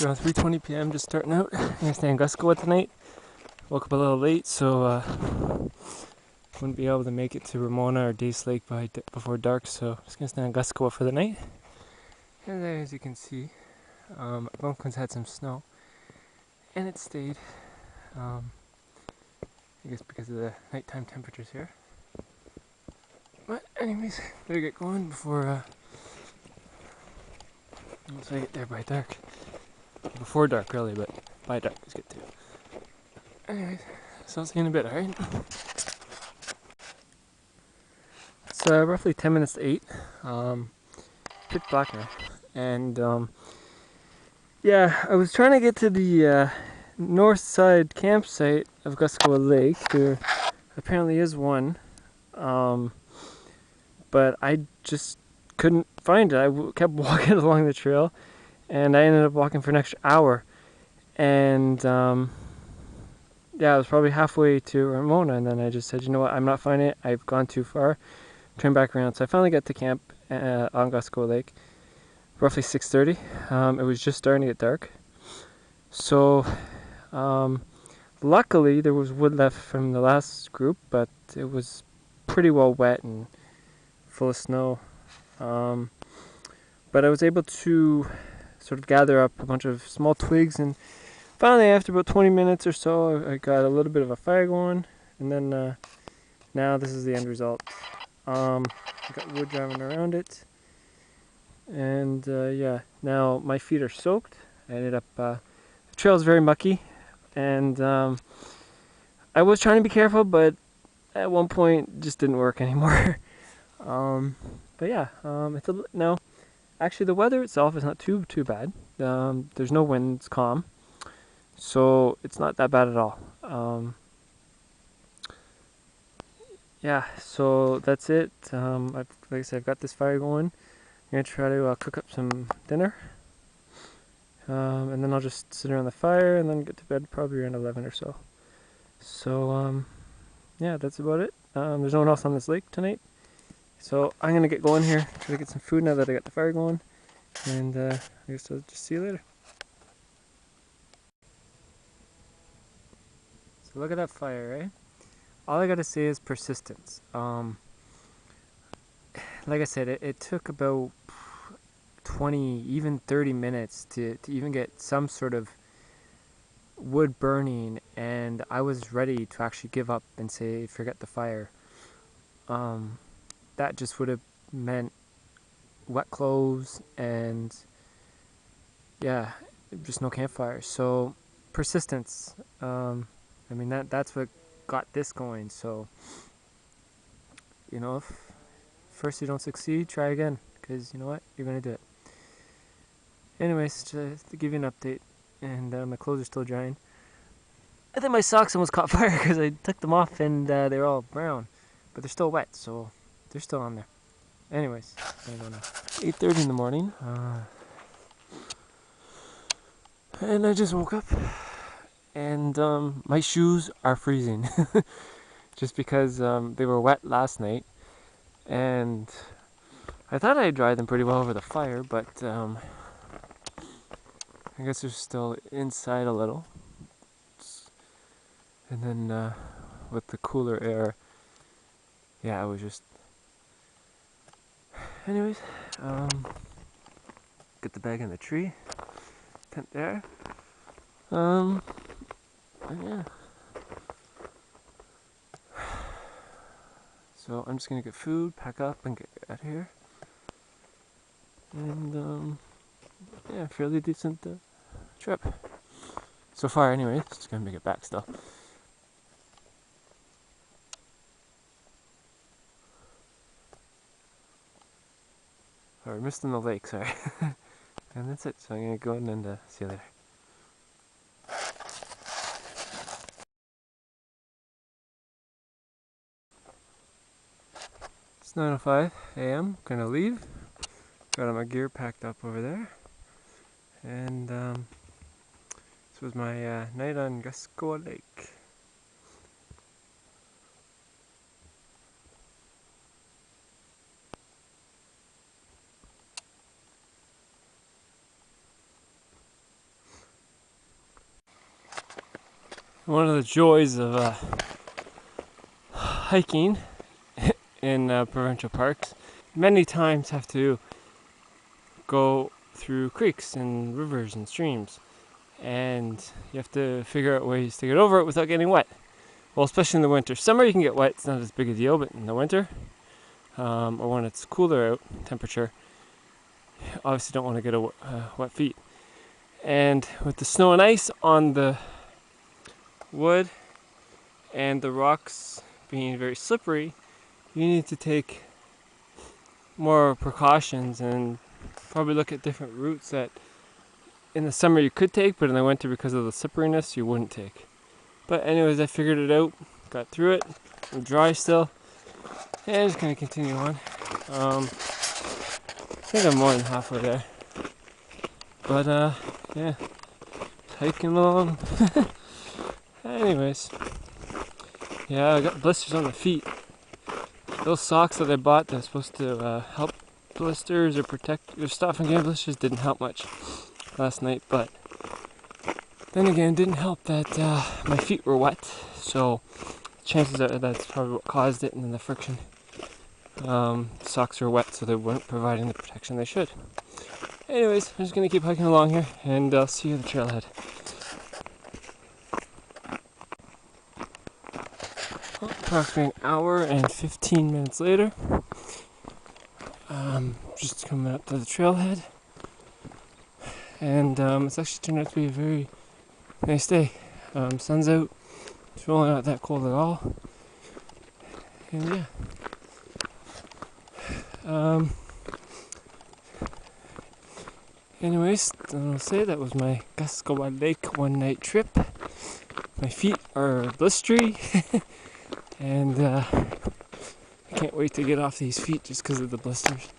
Around 3:20 p.m. just starting out. I'm gonna stay in Guskewau tonight. Woke up a little late, so wouldn't be able to make it to Ramona or Dace Lake before dark. So just gonna stay in Guskewau for the night. And there, as you can see, Algonquin's had some snow, and it stayed. I guess because of the nighttime temperatures here. But anyways, better get going before once I get there by dark. Before dark, really, but by dark is good too. Anyways, so I'll see you in a bit, alright? It's roughly 10 minutes to 8. Pitch black now. And yeah, I was trying to get to the north side campsite of Guskewau Lake. There apparently is one, but I just couldn't find it. I kept walking along the trail, and I ended up walking for an extra hour. And yeah, I was probably halfway to Ramona, and then I just said, you know what, I'm not finding it. I've gone too far. Turn back around. So I finally got to camp on Guskewau Lake, roughly 6:30. It was just starting to get dark. So luckily there was wood left from the last group, but it was pretty well wet and full of snow. But I was able to sort of gather up a bunch of small twigs, and finally after about 20 minutes or so I got a little bit of a fire going, and then now this is the end result. I got wood driving around it, and yeah, now my feet are soaked. I ended up, the trail is very mucky, and I was trying to be careful, but at one point it just didn't work anymore. But yeah, it's no, actually the weather itself is not too bad. There's no wind, it's calm, so it's not that bad at all. Yeah, so that's it. Like I said, I've got this fire going. I'm gonna try to cook up some dinner, and then I'll just sit around the fire and then get to bed probably around 11 or so. So yeah, that's about it. There's no one else on this lake tonight, so I'm gonna get going here, try to get some food now that I got the fire going, and I guess I'll just see you later. So look at that fire, right? All I gotta say is persistence. Like I said, it took about 20, even 30 minutes to even get some sort of wood burning, and I was ready to actually give up and say forget the fire. That just would have meant wet clothes and yeah, just no campfire. So persistence. I mean that's what got this going. So you know, if first you don't succeed, try again, because you know what, you're gonna do it. Anyways, just to give you an update, and my clothes are still drying. I think my socks almost caught fire because I took them off and they were all brown, but they're still wet, so they're still on there. Anyways, I'm gonna go now. 8:30 in the morning, and I just woke up, and my shoes are freezing, just because they were wet last night, and I thought I dried them pretty well over the fire, but I guess they're still inside a little. And then with the cooler air, yeah, I was just... Anyways, get the bag in the tree, tent there. Yeah. So I'm just gonna get food, pack up, and get out of here. And yeah, fairly decent trip so far. Anyway, just gonna make it back still. Oh, we're missing the lake, sorry. And that's it. So I'm gonna go in and see you later. It's 9:05 a.m. Gonna leave. Got all my gear packed up over there. And this was my night on Guskewau Lake. One of the joys of hiking in provincial parks, many times have to go through creeks and rivers and streams, and you have to figure out ways to get over it without getting wet. Well, especially in the winter. Summer you can get wet, it's not as big a deal, but in the winter, or when it's cooler out temperature, obviously don't want to get wet feet. And with the snow and ice on the wood and the rocks being very slippery, you need to take more precautions and probably look at different routes that in the summer you could take, but in the winter because of the slipperiness you wouldn't take. But anyways, I figured it out, got through it. I'm dry still, and I'm just gonna continue on. I think I'm more than halfway there, but yeah, hiking along. Anyways, yeah, I got blisters on the feet. Those socks that I bought that's supposed to help blisters or protect your stuff from getting blisters didn't help much last night, but then again, it didn't help that my feet were wet, so chances are that's probably what caused it, and then the friction. Socks were wet, so they weren't providing the protection they should. Anyways, I'm just gonna keep hiking along here, and I'll see you at the trailhead. Well, approximately an hour and 15 minutes later, just coming up to the trailhead, and it's actually turned out to be a very nice day. Sun's out, it's really not that cold at all, and yeah. Anyways, I'll say that was my Guskewau Lake one night trip. My feet are blistery, and I can't wait to get off these feet just because of the blisters.